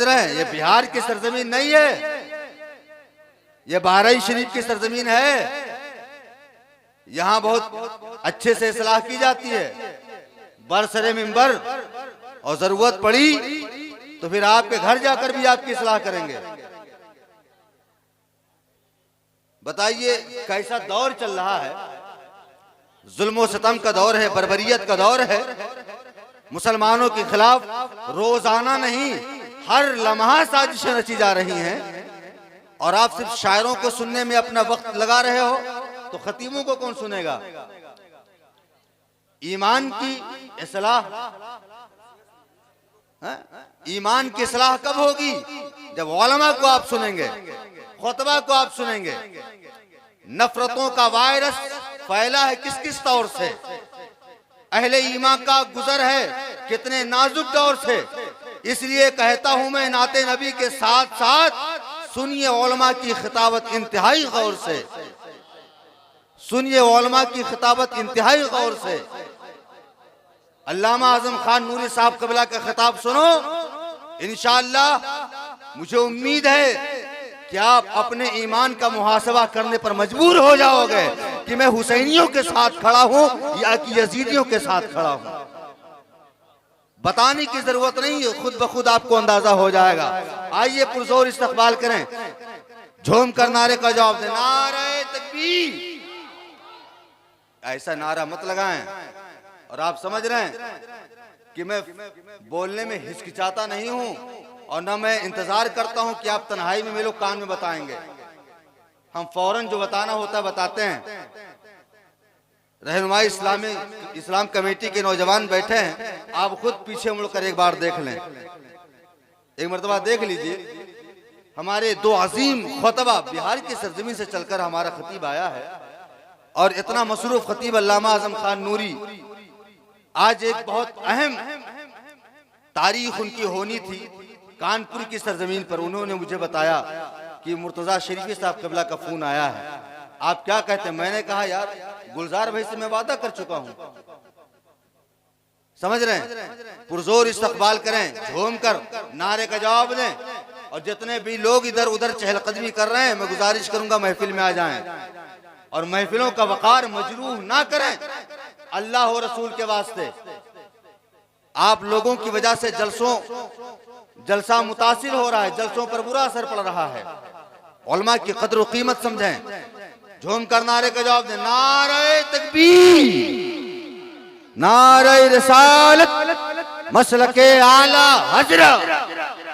रहे हैं? ये बिहार की सरजमीन नहीं है, ये बहराइच शरीफ की सरजमीन है। यहाँ बहुत अच्छे से इस्लाह की जाती है, बरसरे मिंबर, और जरूरत पड़ी तो फिर आपके घर जाकर भी आपकी इस्लाह करेंगे। बताइए कैसा दौर चल रहा है, जुल्म सितम का दौर है, बर्बरियत का दौर है। मुसलमानों के खिलाफ रोजाना नहीं हर लम्हा साजिशें रची जा रही हैं, और आप सिर्फ शायरों को सुनने में अपना वक्त लगा रहे हो, तो खतीबों को कौन सुनेगा? ईमान की इस्लाह, ईमान की इस्लाह कब होगी? जब उलमा को आप सुनेंगे, खुतबा को आप सुनेंगे। नफरतों का वायरस फैला है किस किस तौर से, अहले ईमान का गुजर है कितने नाजुक दौर से। इसलिए कहता हूं मैं नाते नबी के साथ साथ सुनिए उलमा की खिताबत इंतहाई गौर से, सुनिए उलमा की खिताबत इंतहाई गौर से। अल्लामा आजम खान नूरी साहब कबला का खिताब सुनो, इंशाअल्लाह मुझे उम्मीद है कि आप अपने ईमान का मुहासबा करने पर मजबूर हो जाओगे कि मैं हुसैनियों के साथ खड़ा हूं या कि यजीदियों के साथ खड़ा हूं। बताने की जरूरत नहीं है, खुद ब खुद आपको अंदाजा हो जाएगा। आइए पुरजोर इस्तकबाल करें, झूम कर नारे का जवाब दें, नारे तकबीर। ऐसा नारा मत लगाएं। और आप समझ रहे हैं कि मैं बोलने में हिचकिचाता नहीं हूं, और न मैं इंतजार करता हूं कि आप तन्हाई में मेरे कान में बताएंगे। हम फौरन जो बताना होता है बताते हैं। रहनुमाई इस्लाम कमेटी के नौजवान बैठे हैं, आप खुद पीछे मुड़कर एक बार देख लें, एक मरतबा देख लीजिए। हमारे दो अजीम खुतबा बिहार की सरजमीन से चलकर हमारा खतीब आया है, और इतना मसरूफ खतीब अल्लामा आजम खान नूरी। आज एक बहुत अहम तारीख उनकी होनी थी कानपुर की सरजमीन पर। उन्होंने मुझे बताया कि मुर्तजा शरीफी साहब कबला का फोन आया है, आप क्या कहते हैं? मैंने कहा यार गुलजार भाई से मैं वादा कर चुका हूं। समझ रहे हैं? पुरजोर इस्तकबाल करें, झूम कर नारे का जवाब दें, और जितने भी लोग इधर उधर चहलकदमी कर रहे हैं, मैं गुजारिश करूंगा महफिल में आ जाएं, और महफिलों का वकार मजरूह ना करें अल्लाह और रसूल के वास्ते। आप लोगों की वजह से जलसा मुतासिर हो रहा है, जलसों पर बुरा असर पड़ रहा है। उलमा की कदर व कीमत समझें। झूम कर नारे का जवाब दें, नारे तकबीर, नारे रिसालत, मसलके आला हजरत,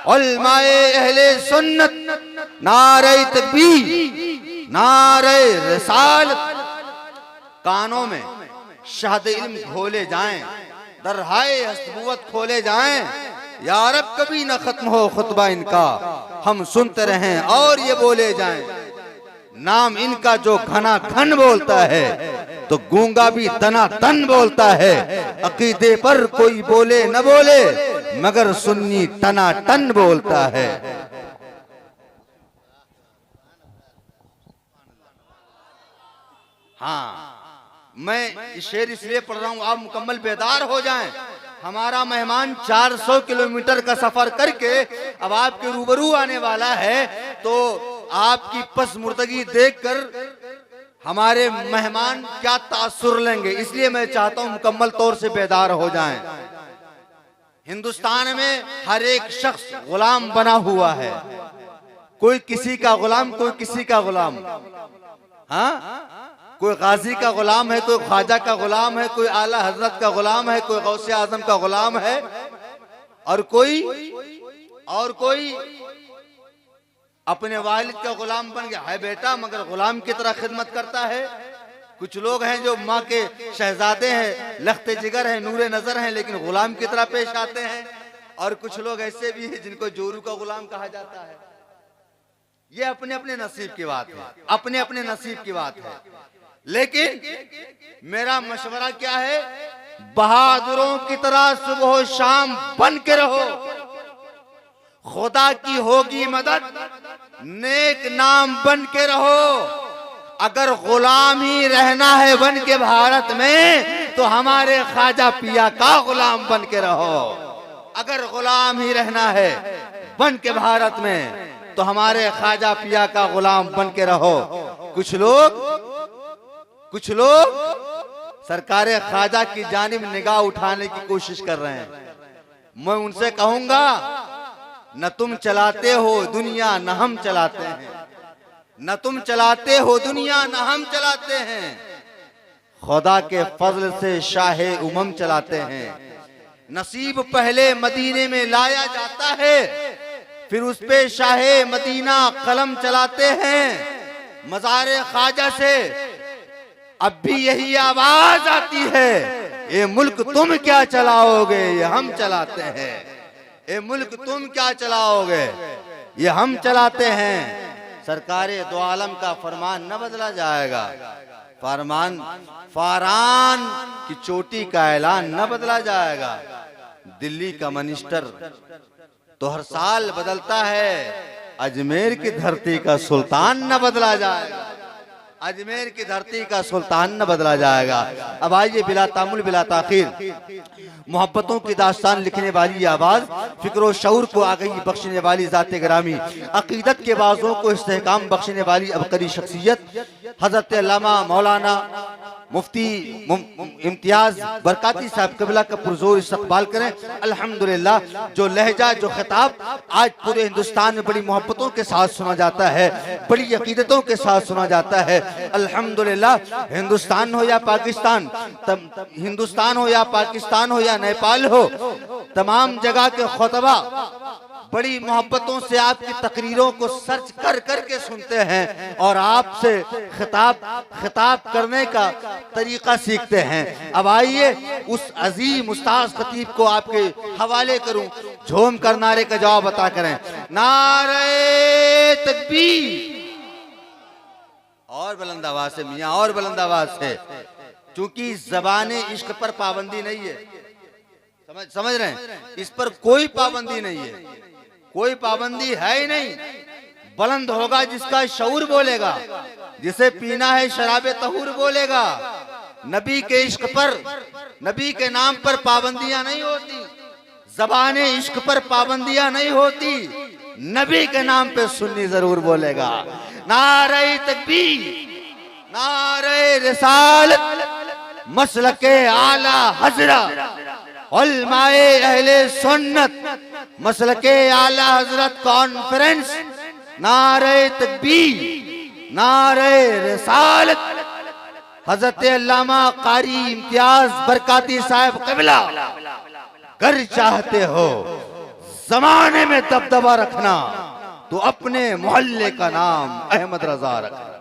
उलमाए अहले सुन्नत, नारे तकबीर, नारे रिसालत। कानों में शहद इल्म घोले जाएं, दरहाए हस्तबुवत खोले जाएं, या रब कभी न खत्म हो खुतबा इनका, हम सुनते रहें और ये बोले जाएं। नाम इनका जो घना घन बोलता है, तो गूंगा भी तना तन बोलता है। अकीदे पर कोई बोले न बोले, मगर सुन्नी तना टन बोलता है। हाँ, मैं शेर इसलिए पढ़ रहा हूं आप मुकम्मल बेदार हो जाएं। हमारा मेहमान 400 किलोमीटर का सफर करके अब आपके रूबरू आने वाला है, तो आपकी पसमुर्दगी देखकर हमारे मेहमान क्या तासुर लेंगे। इसलिए मैं चाहता हूं मुकम्मल तौर से बेदार हो जाएं। हिंदुस्तान में हर एक शख्स गुलाम बना हुआ है, कोई किसी का गुलाम, कोई किसी का गुलाम। हाँ, कोई गाजी का गुलाम है, कोई ख्वाजा का गुलाम है, कोई आला हजरत का गुलाम है, कोई गौसे आजम का गुलाम है, और कोई अपने वालिद का गुलाम बन गया है बेटा, मगर गुलाम की तरह खिदमत करता है। कुछ लोग हैं जो माँ के शहजादे हैं, लख्ते जिगर हैं, नूरे नजर हैं, लेकिन गुलाम की तरह पेश आते हैं। और कुछ लोग ऐसे भी हैं जिनको जोरू का गुलाम कहा जाता है। ये अपने अपने नसीब की बात है, अपने अपने नसीब की बात है। लेकिन मेरा मशवरा क्या है, बहादुरों की तरह सुबह शाम बन के रहो, खुदा की होगी मदद, नेक नाम बन के रहो। अगर गुलाम ही रहना है बन के भारत में, तो हमारे ख्वाजा पिया का गुलाम बन के रहो। अगर गुलाम ही रहना है बन के भारत में, तो हमारे ख्वाजा पिया का गुलाम बन के रहो। कुछ लोग सरकारे ख्वाजा की जानिब निगाह उठाने की कोशिश कर रहे हैं। मैं उनसे कहूंगा, न तुम चलाते हो दुनिया न हम चलाते हैं, न तुम चलाते हो दुनिया न हम चलाते हैं। खुदा के फजल से शाहे उमम चलाते हैं। नसीब पहले मदीने में लाया जाता है, फिर उस पे शाहे मदीना कलम चलाते हैं। मज़ारे ख्वाजा से अब भी यही आवाज आती है, ये मुल्क तुम क्या चलाओगे, ये हम चलाते हैं। ये मुल्क तुम क्या चलाओगे, ये हम चलाते हैं। सरकारे दो आलम का फरमान न बदला जाएगा। फारान की चोटी का ऐलान न बदला जाएगा। दिल्ली का मिनिस्टर तो हर साल बदलता है, अजमेर की धरती का सुल्तान न बदला जाएगा। अजमेर की धरती का सुल्तान न बदला जाएगा। अब आइए बिला तामुल बिला ताखीर मोहब्बतों की दास्तान लिखने वाली आवाज, फिक्र शऊर को आगही बख्शने वाली जाते ग्रामी, अकीदत के बाजों को इस्तेहकाम बख्शने वाली अबकरी शख्सियत हजरत अल्लामा मौलाना मुफ्ती इम्तियाज बरकाती साहब कबिला का पुरजोर इस्तकबाल करें। अल्हम्दुलिल्लाह, जो लहजा जो खिताब आज पूरे हिंदुस्तान में बड़ी मोहब्बतों के साथ सुना जाता है, बड़ी अकीदतों के साथ सुना जाता है। अल्हम्दुलिल्लाह, हिंदुस्तान हो या पाकिस्तान, हिंदुस्तान हो या पाकिस्तान हो या नेपाल हो, तमाम जगह के खुतबा बड़ी मोहब्बतों से आपकी तकरीरों को सर्च कर करके सुनते हैं और आपसे खिताब करने का तरीका सीखते हैं। अब आइए उस अजीम उस्ताद खतीब को आपके हवाले करूं, झूम कर नारे का जवाब अता करें। नारे तकबीर, और बुलंद आवाज से मियां, और बुलंद आवाज से, क्योंकि ज़बाने इश्क पर पाबंदी नहीं है। समझ रहे हैं, इस पर कोई पाबंदी नहीं है, कोई पाबंदी है ही नहीं। बुलंद होगा जिसका शऊर बोलेगा, जिसे पीना है शराबे तहूर बोलेगा। नबी के इश्क पर, नबी के नाम पर पाबंदियां नहीं होती, ज़बाने इश्क पर पाबंदियां नहीं होती। नबी के नाम पे सुन्नी जरूर बोलेगा। नारे तकबीर, नारे रिसालत, मसलके आला हजरत, उलमाए अहले सुन्नत, मसलके आला हजरत कॉन्फ्रेंस। नारे तकबीर, नारे रिसालत, हजरत अल्लामा कारी इम्तियाज बरकाती साहब क़िबला। कर चाहते हो जमाने में दबदबा रखना, तो अपने मोहल्ले का नाम अहमद रजा रखना।